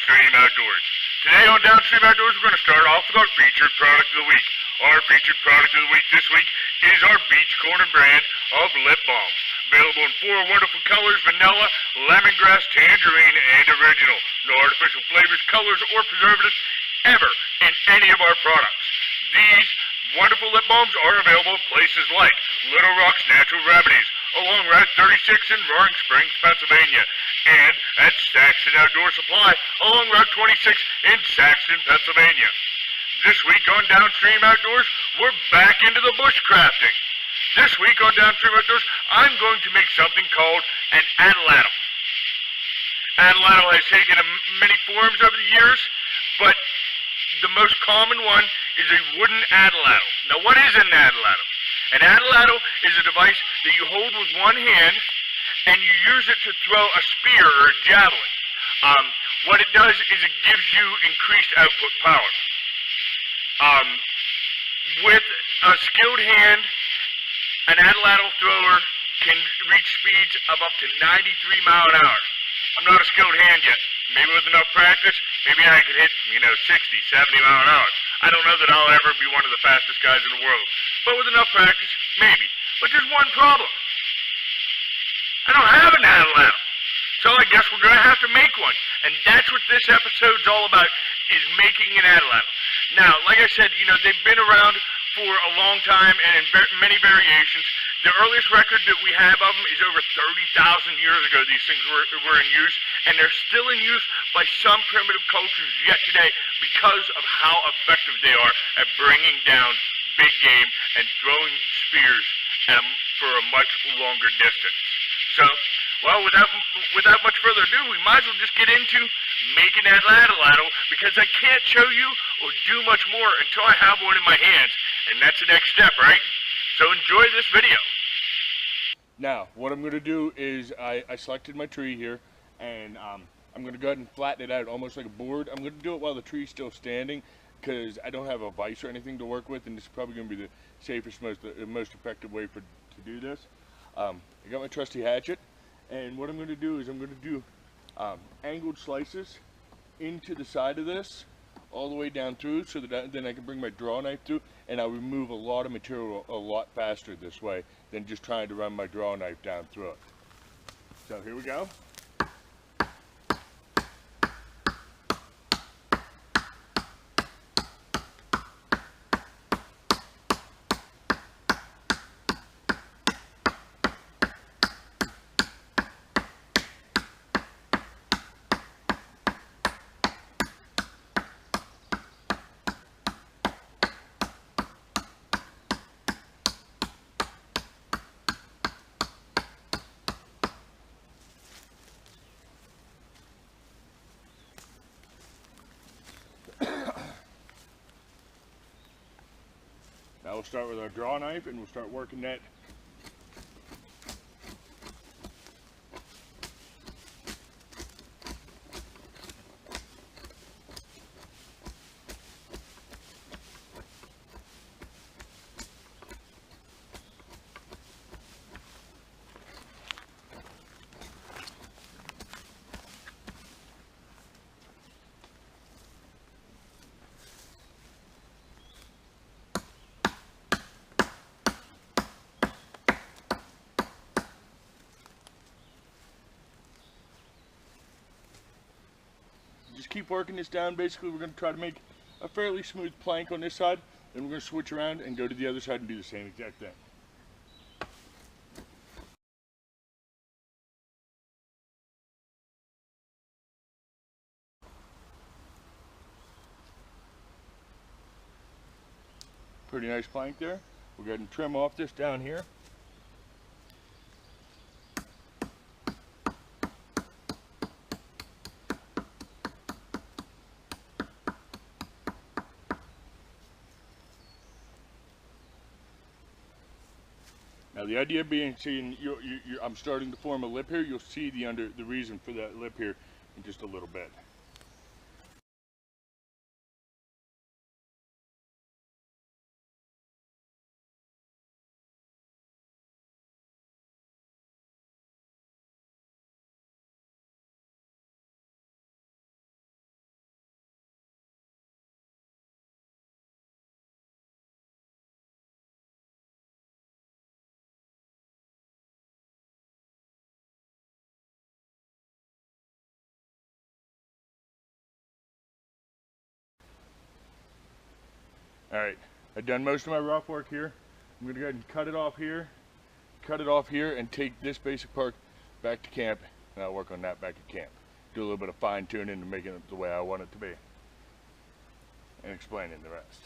DownStream Outdoors. Today on DownStream Outdoors, we're going to start off with our featured product of the week. Our featured product of the week this week is our Beach Corner brand of lip balms. Available in 4 wonderful colors: vanilla, lemongrass, tangerine, and original. No artificial flavors, colors, or preservatives ever in any of our products. These wonderful lip balms are available in places like Little Rock's Natural Remedies, along Route 36 in Roaring Springs, Pennsylvania, and at Saxon Outdoor Supply, along Route 26 in Saxon, Pennsylvania. This week on DownStream Outdoors, we're back into the bushcrafting. This week on DownStream Outdoors, I'm going to make something called an atlatl. Atlatl has taken many forms over the years, but the most common one is a wooden atlatl. Now, what is an atlatl? An atlatl is a device that you hold with one hand and you use it to throw a spear or a javelin. What it does is it gives you increased output power. With a skilled hand, an atlatl thrower can reach speeds of up to 93 miles an hour. I'm not a skilled hand yet. Maybe with enough practice, maybe I can hit, 60, 70 miles an hour. I don't know that I'll ever be one of the fastest guys in the world. But with enough practice, maybe. But there's one problem. I don't have an atlatl. So I guess we're going to have to make one. And that's what this episode's all about, is making an atlatl. Now, like I said, they've been around for a long time and in many variations. The earliest record that we have of them is over 30,000 years ago. These things were in use, and they're still in use by some primitive cultures yet today because of how effective they are at bringing down big game and throwing spears for a much longer distance. So, well, without much further ado, we might as well just get into making that atlatl, because I can't show you or do much more until I have one in my hands, and that's the next step, right? So enjoy this video. Now, what I'm going to do is I selected my tree here, and I'm going to go ahead and flatten it out almost like a board. I'm going to do it while the tree's still standing, because I don't have a vise or anything to work with, and this is probably going to be the safest, most effective way to do this. I got my trusty hatchet, and what I'm going to do is I'm going to do angled slices into the side of this, all the way down through, so that then I can bring my draw knife through, and I'll remove a lot of material a lot faster this way than just trying to run my draw knife down through it. So here we go. Now we'll start with our draw knife, and we'll start working that. Just keep working this down. Basically, we're going to try to make a fairly smooth plank on this side, then we're going to switch around and go to the other side and do the same exact thing. Pretty nice plank there. We'll go ahead and trim off this down here. Now the idea being, I'm starting to form a lip here. You'll see the reason for that lip here in just a little bit. Alright, I've done most of my rough work here. I'm going to go ahead and cut it off here, and take this basic part back to camp, and I'll work on that back at camp. Do a little bit of fine tuning to make it the way I want it to be, and explaining the rest.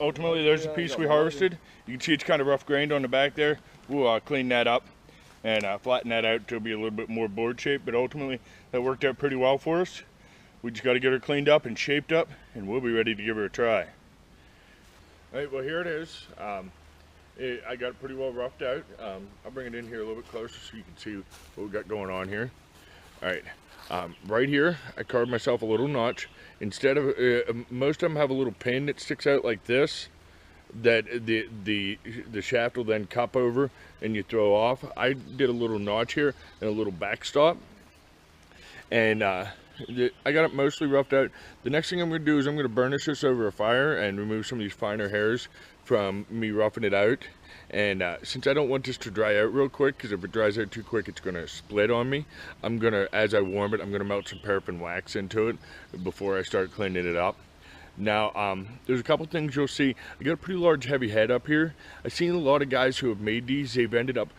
Ultimately, there's the piece we harvested. You can see it's kind of rough grained on the back there. We'll clean that up and flatten that out to be a little bit more board shaped, but ultimately that worked out pretty well for us. We just got to get her cleaned up and shaped up, and we'll be ready to give her a try. Alright, well here it is. I got it pretty well roughed out. I'll bring it in here a little bit closer so you can see what we got going on here. Alright, right here I carved myself a little notch. Instead of, most of them have a little pin that sticks out like this, that the shaft will then cup over and you throw off. I did a little notch here and a little backstop, and I got it mostly roughed out. The next thing I'm going to do is I'm going to burnish this over a fire and remove some of these finer hairs from me roughing it out. And since I don't want this to dry out real quick, because if it dries out too quick it's going to split on me, I'm going to, as I warm it, I'm going to melt some paraffin wax into it before I start cleaning it up. Now, there's a couple things you'll see. I got a pretty large heavy head up here. I've seen a lot of guys who have made these, they've ended up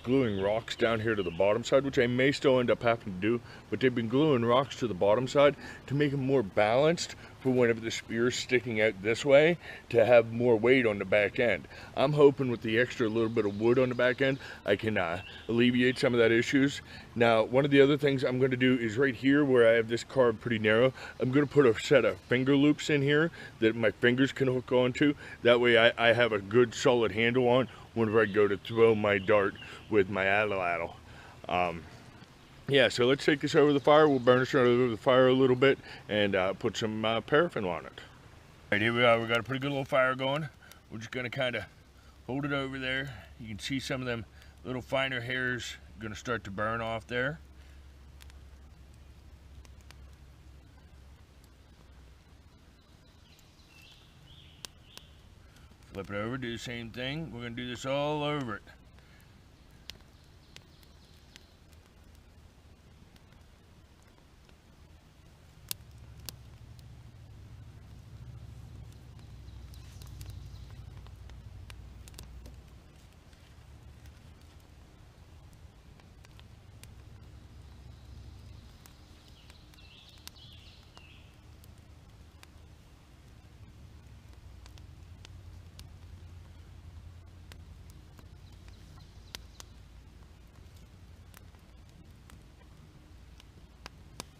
gluing rocks down here to the bottom side, which I may still end up having to do, but they've been gluing rocks to the bottom side to make them more balanced for whenever the spear is sticking out this way, to have more weight on the back end. I'm hoping with the extra little bit of wood on the back end, I can alleviate some of that issues. Now, one of the other things I'm going to do is right here where I have this carved pretty narrow, I'm going to put a set of finger loops in here that my fingers can hook onto. That way I have a good solid handle on whenever I go to throw my dart with my Atlatl. Yeah, so let's take this over the fire. We'll burnish it over the fire a little bit and put some paraffin on it. All right, here we are. We got a pretty good little fire going. We're just going to kind of hold it over there. You can see some of them little finer hairs going to start to burn off there. Flip it over, do the same thing. We're going to do this all over it.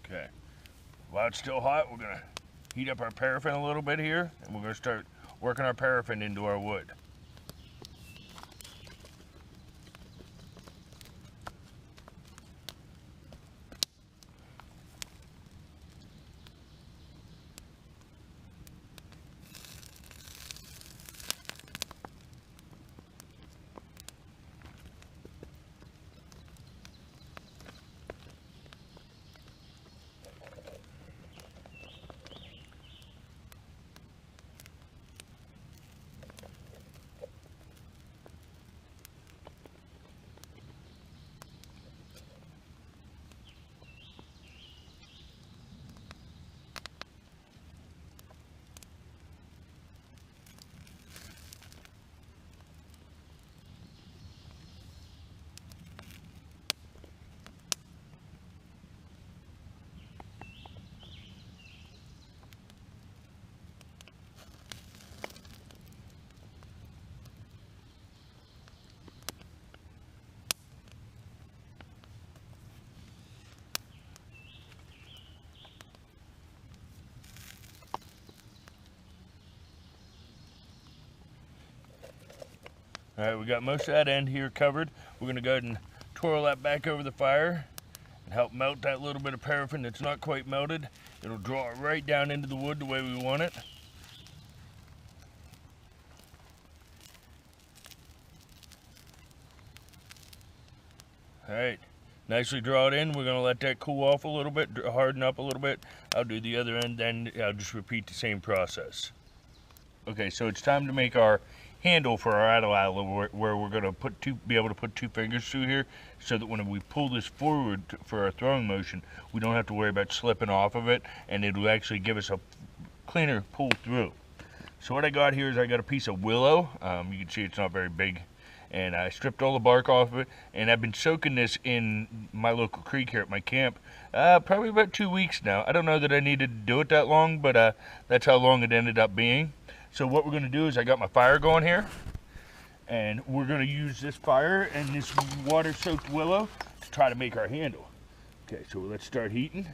Okay, while it's still hot, we're going to heat up our paraffin a little bit here, and we're going to start working our paraffin into our wood. All right, we got most of that end here covered. We're going to go ahead and twirl that back over the fire and help melt that little bit of paraffin that's not quite melted. It'll draw it right down into the wood the way we want it. Alright, nicely drawn in. We're going to let that cool off a little bit, harden up a little bit. I'll do the other end, then I'll just repeat the same process. Okay, so it's time to make our handle for our Atlatl, where we're going to be able to put 2 fingers through here, so that when we pull this forward for our throwing motion, we don't have to worry about slipping off of it, and it'll actually give us a cleaner pull through. So what I got here is I got a piece of willow. You can see it's not very big. And I stripped all the bark off of it, and I've been soaking this in my local creek here at my camp probably about 2 weeks now. I don't know that I needed to do it that long, but that's how long it ended up being. So what we're going to do is I got my fire going here, and we're going to use this fire and this water-soaked willow to try to make our handle. Okay, so let's start heating.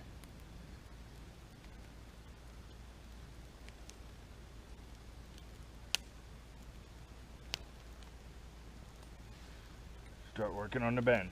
Start working on the bend.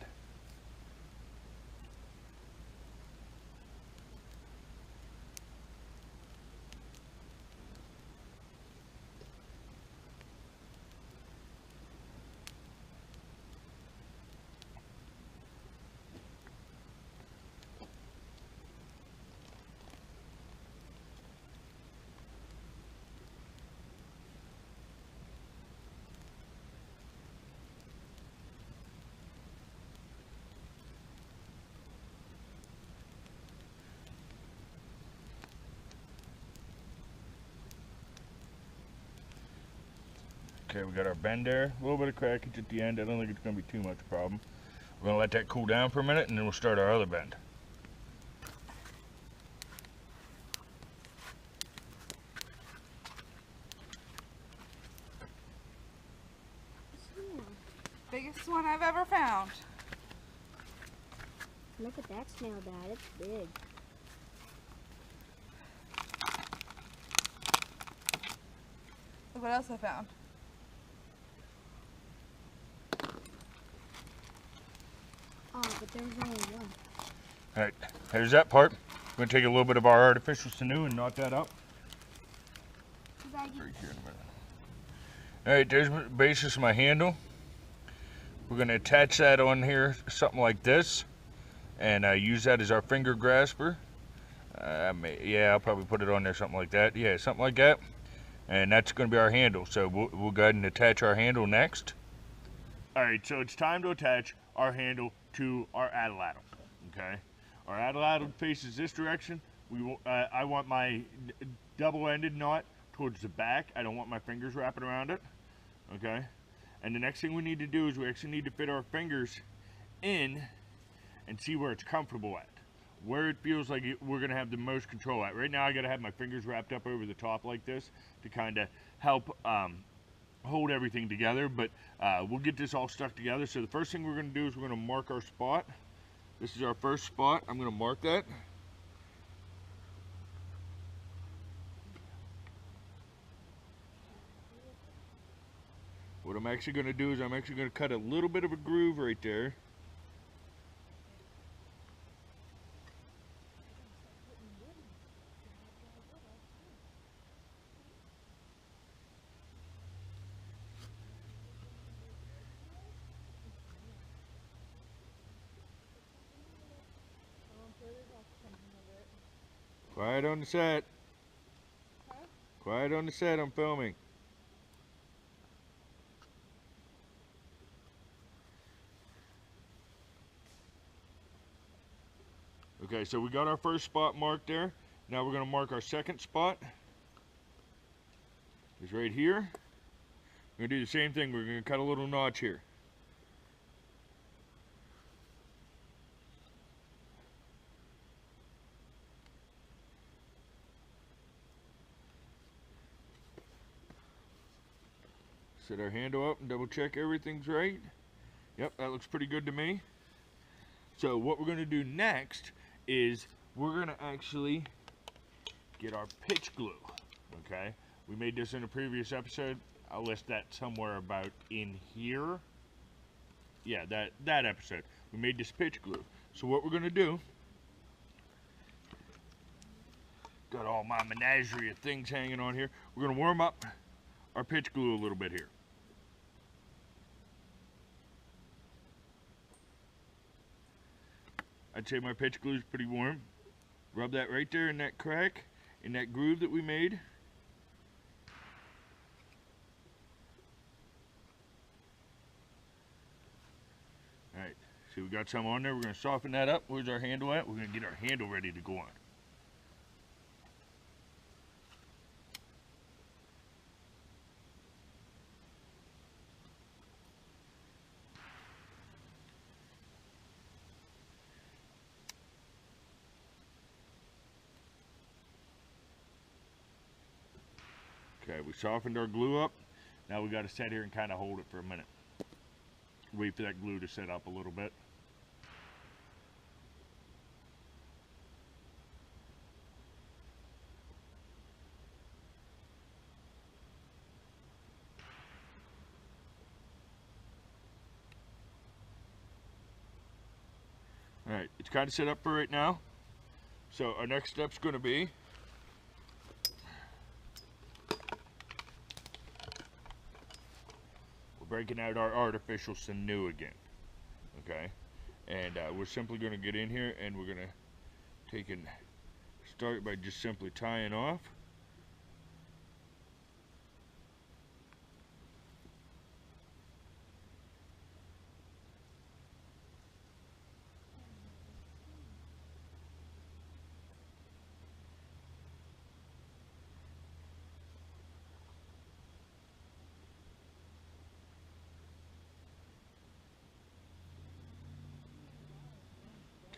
Okay, we got our bend there. A little bit of crackage at the end. I don't think it's going to be too much of a problem. We're going to let that cool down for a minute, and then we'll start our other bend. Biggest one I've ever found. Look at that snail, Dad. It's big. Look what else I found. Oh, but there's only one. Alright, here's that part. We're going to take a little bit of our artificial sinew and knot that up. Right here in a minute. Alright, there's the basis of my handle. We're going to attach that on here, something like this, and use that as our finger grasper. Yeah, I'll probably put it on there, something like that. Yeah, something like that. And that's going to be our handle. So we'll go ahead and attach our handle next. Alright, so it's time to attach our handle to our Atlatl. Okay, our Atlatl faces this direction. I want my double-ended knot towards the back. I don't want my fingers wrapping around it. Okay, and the next thing we need to do is we actually need to fit our fingers in and see where it's comfortable at, where it feels like we're going to have the most control at. Right now I got to have my fingers wrapped up over the top like this to kind of help hold everything together, but we'll get this all stuck together. So the first thing we're going to do is we're going to mark our spot. This is our first spot. I'm going to mark that. What I'm actually going to do is I'm actually going to cut a little bit of a groove right there. Quiet on the set. Huh? Quiet on the set, I'm filming. Okay, so we got our first spot marked there. Now we're going to mark our second spot. It's right here. We're going to do the same thing. We're going to cut a little notch here. Set our handle up and double check everything's right. Yep, that looks pretty good to me. So what we're going to do next is we're going to actually get our pitch glue. Okay, we made this in a previous episode. I'll list that somewhere about in here. Yeah, that episode. We made this pitch glue. So what we're going to do, got all my menagerie of things hanging on here. We're going to warm up our pitch glue a little bit here. I'd say my pitch glue is pretty warm. Rub that right there in that crack, in that groove that we made. Alright, so we got some on there. We're going to soften that up. Where's our handle at? We're going to get our handle ready to go on. Okay, we softened our glue up. Now we got to sit here and kind of hold it for a minute. Wait for that glue to set up a little bit. Alright, it's kind of set up for right now. So our next step's going to be we're breaking out our artificial sinew again. Okay, and we're simply going to get in here and we're going to take and start by just simply tying off.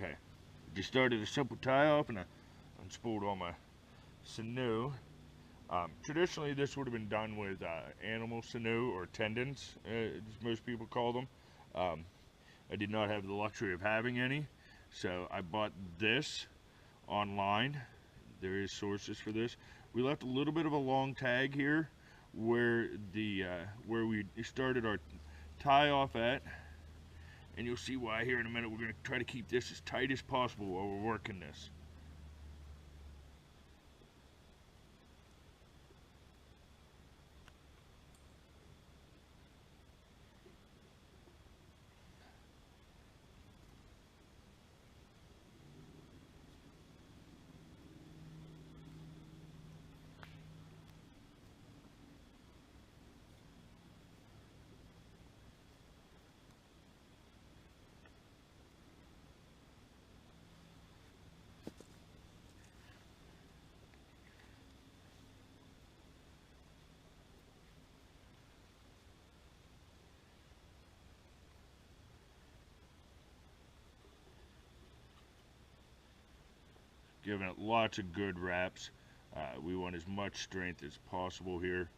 Okay, just started a simple tie off and I unspooled all my sinew. Traditionally, this would have been done with animal sinew or tendons, as most people call them. I did not have the luxury of having any, so I bought this online. There is sources for this. We left a little bit of a long tag here where we started our tie off at. And you'll see why here in a minute. We're going to try to keep this as tight as possible while we're working this. Giving it lots of good wraps. We want as much strength as possible here.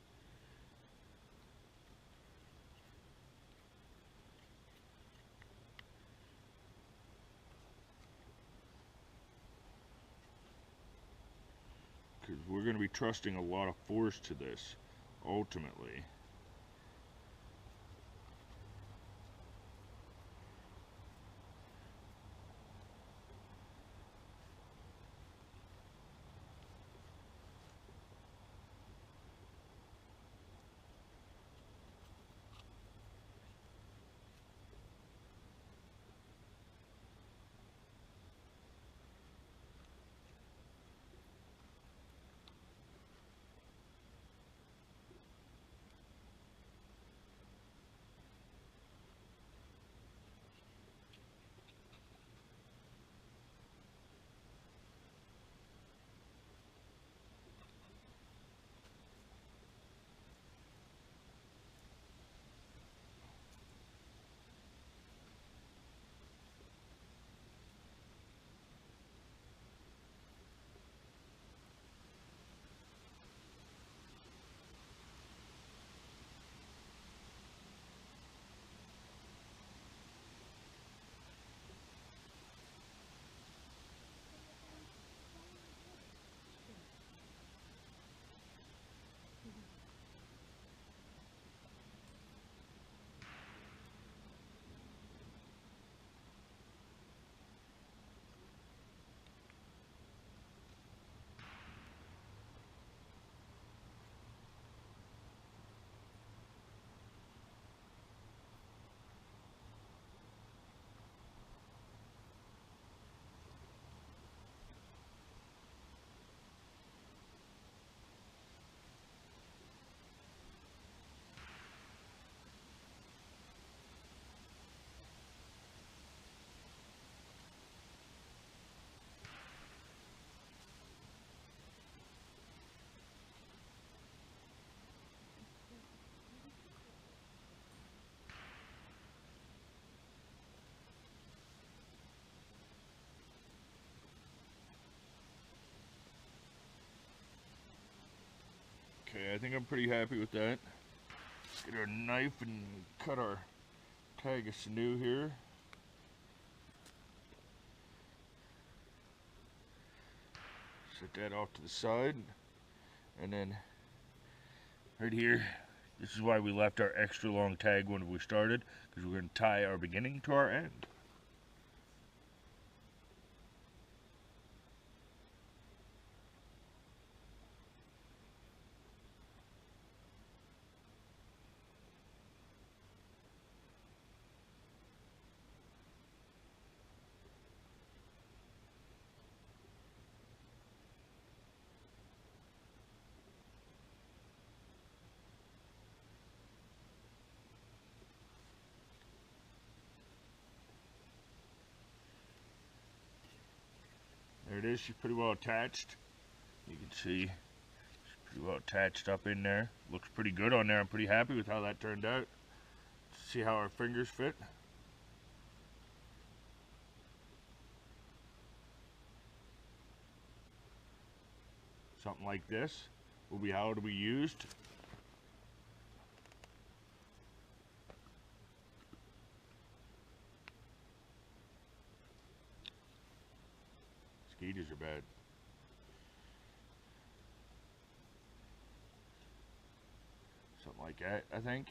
Because we're going to be trusting a lot of force to this, ultimately. Okay, I think I'm pretty happy with that. Let's get our knife and cut our tag of sinew here. Set that off to the side. And then right here, this is why we left our extra long tag when we started, because we're going to tie our beginning to our end. There it is, she's pretty well attached. You can see she's pretty well attached up in there. Looks pretty good on there. I'm pretty happy with how that turned out. See how our fingers fit. Something like this will be how it'll be used. Mosquitoes are bad. Something like that, I think.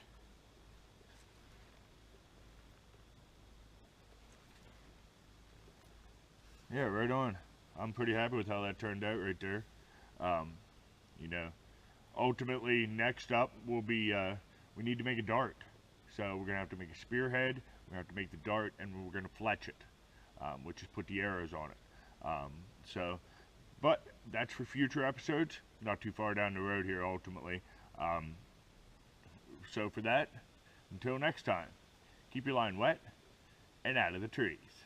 Yeah, right on. I'm pretty happy with how that turned out right there. You know, ultimately, next up will be, we need to make a dart. So we're going to have to make a spearhead, we're going to have to make the dart, and we're going to fletch it, which is put the arrows on it. But that's for future episodes, not too far down the road here ultimately. So for that, until next time, keep your line wet and out of the trees.